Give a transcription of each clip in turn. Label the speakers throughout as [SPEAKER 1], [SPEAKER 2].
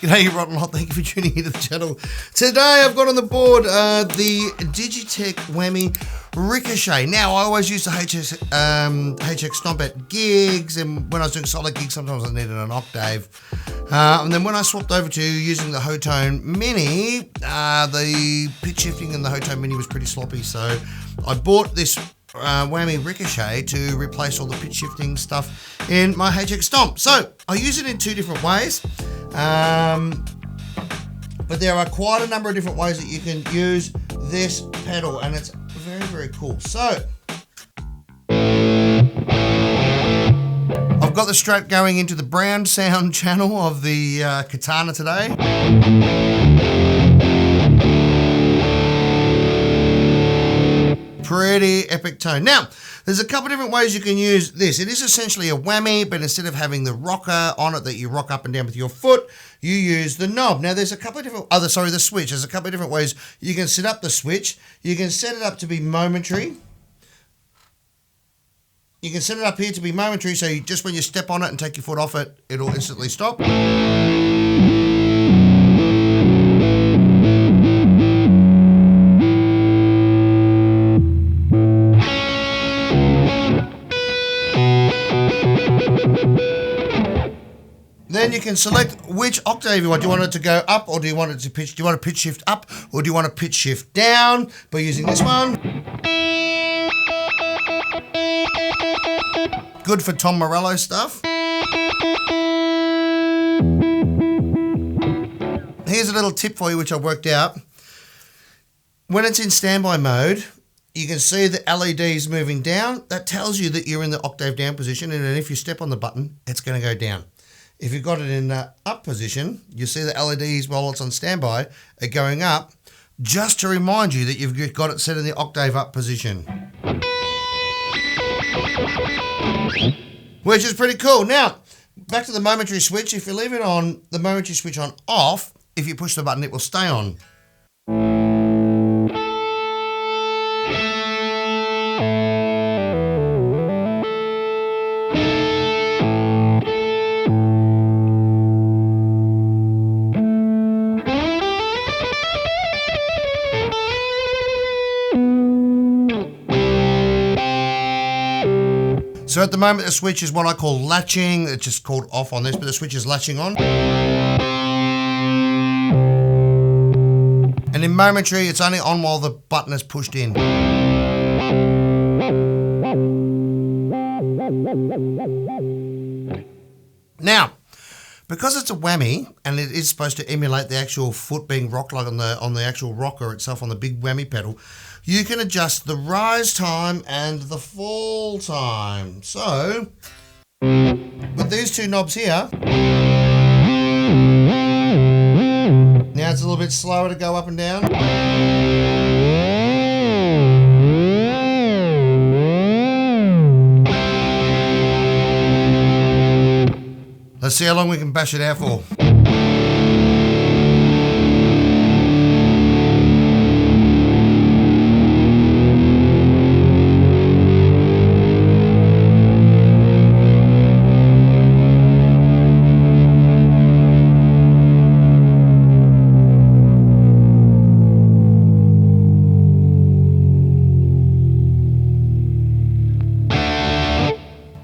[SPEAKER 1] G'day, you rotten lot. Thank you for tuning into the channel. Today I've got on the board the Digitech WHAMMY Ricochet. Now, I always used the HX Stomp at gigs, and when I was doing solid gigs, sometimes I needed an octave. And then when I swapped over to using the Hotone Mini, the pitch shifting in the Hotone Mini was pretty sloppy, so I bought this WHAMMY Ricochet to replace all the pitch shifting stuff in my HX Stomp. So I use it in two different ways, but there are quite a number of different ways that you can use this pedal, and it's very, very cool. So I've got the strap going into the brown sound channel of the Katana today. Pretty epic tone. Now, there's a couple different ways you can use this. It is essentially a whammy, but instead of having the rocker on it that you rock up and down with your foot, you use the knob. Now, there's a couple of different, the switch. There's a couple of different ways you can set up the switch. You can set it up to be momentary. You can set it up here to be momentary, so just when you step on it and take your foot off it, it'll instantly stop. Then you can select which octave you want. Do you want it to go up, or do you want it to pitch? Do you want to pitch shift up, or do you want to pitch shift down by using this one? Good for Tom Morello stuff. Here's a little tip for you, which I worked out. When it's in standby mode, you can see the LEDs moving down. That tells you that you're in the octave down position, and then if you step on the button, it's going to go down. If you've got it in up position, you see the LEDs while it's on standby are going up, just to remind you that you've got it set in the octave up position. Which is pretty cool. Now, back to the momentary switch. If you leave it on, the momentary switch on off, if you push the button, it will stay on. So at the moment, the switch is what I call latching. It's just called off on this, but the switch is latching on. And in momentary, it's only on while the button is pushed in. Now, because it's a whammy, and it is supposed to emulate the actual foot being rocked like on the actual rocker itself on the big whammy pedal, you can adjust the rise time and the fall time. So, with these two knobs here, now it's a little bit slower to go up and down. Let's see how long we can bash it out for.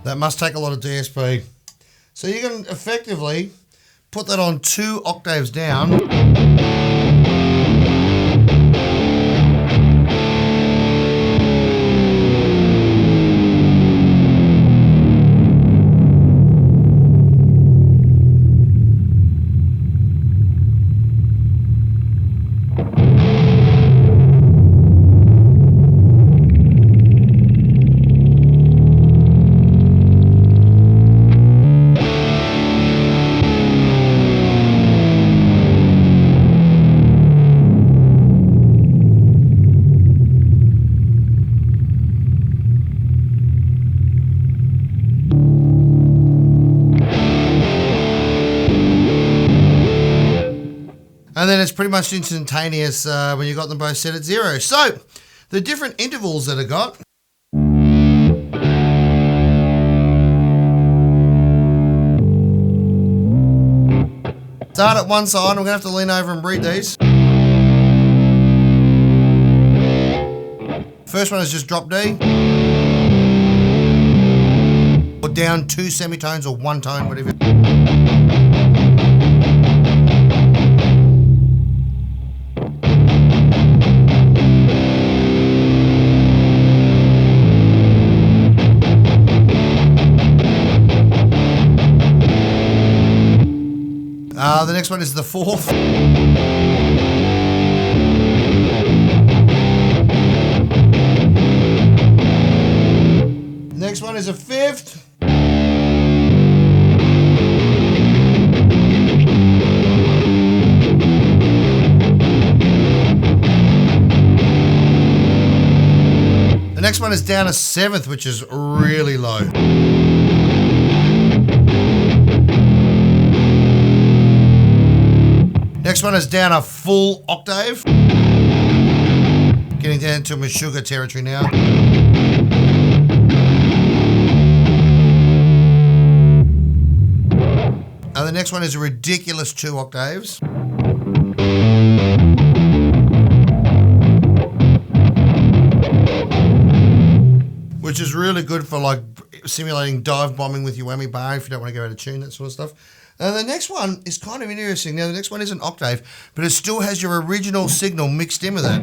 [SPEAKER 1] That must take a lot of DSP. So you can effectively put that on 2 octaves down. And then it's pretty much instantaneous when you got them both set at 0. So the different intervals that I got. Start at one side. We're going to have to lean over and read these. First one is just drop D. Or down 2 semitones or 1 tone, whatever. The next one is the 4th. Next one is a 5th. The next one is down a 7th, which is really low. Next one is down a full octave. Getting down to Meshuggah territory now. And the next one is a ridiculous 2 octaves. Which is really good for like simulating dive bombing with your whammy bar if you don't want to go out of tune, that sort of stuff. And the next one is kind of interesting. Now the next one is an octave, but it still has your original signal mixed in with it.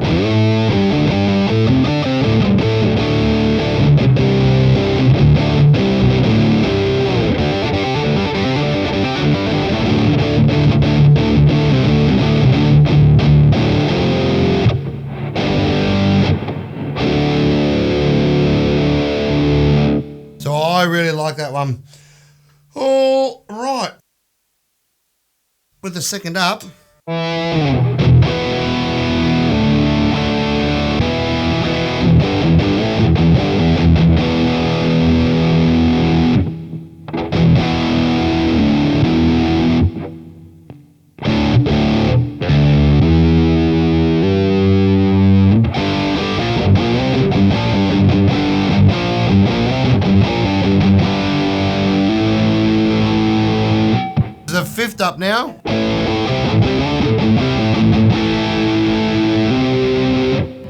[SPEAKER 1] So I really like that one. All right. With the second up. There's a 5th up now.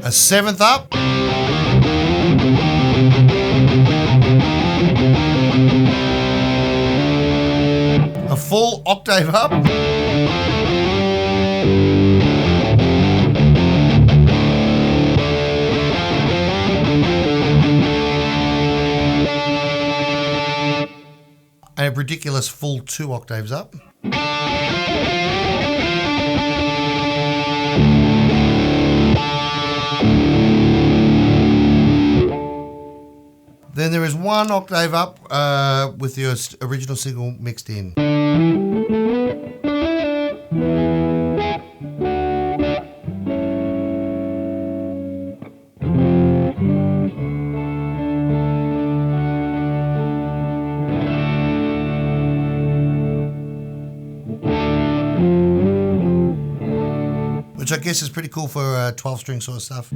[SPEAKER 1] A 7th up. A full octave up. And a ridiculous full 2 octaves up. Then there is 1 octave up with your original signal mixed in. Which I guess is pretty cool for 12-string sort of stuff.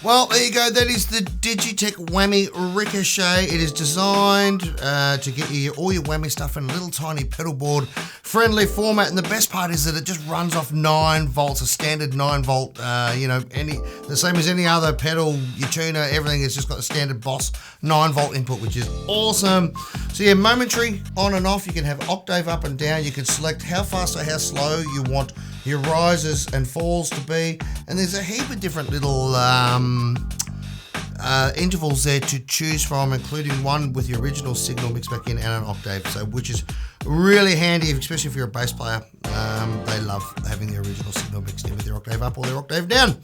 [SPEAKER 1] Well, there you go. That is the Digitech WHAMMY Ricochet. It is designed to get you all your whammy stuff in a little tiny pedalboard friendly format. And the best part is that it just runs off 9 volts, a standard 9 volt, the same as any other pedal, your tuner, everything has just got a standard Boss 9 volt input, which is awesome. So yeah, momentary on and off. You can have octave up and down. You can select how fast or how slow you want your rises and falls to be. And there's a heap of different little intervals there to choose from, including one with your original signal mixed back in and an octave, so which is really handy, especially if you're a bass player. They love having the original signal mixed in with their octave up or their octave down.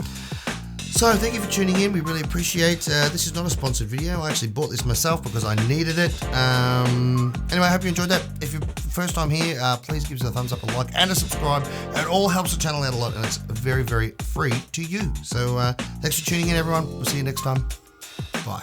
[SPEAKER 1] So thank you for tuning in. We really appreciate this is not a sponsored video. I actually bought this myself because I needed it. Anyway, I hope you enjoyed that. If you're first time here, please give us a thumbs up, a like, and a subscribe. It all helps the channel out a lot, and it's very, very free to you. So thanks for tuning in, everyone. We'll see you next time. Bye.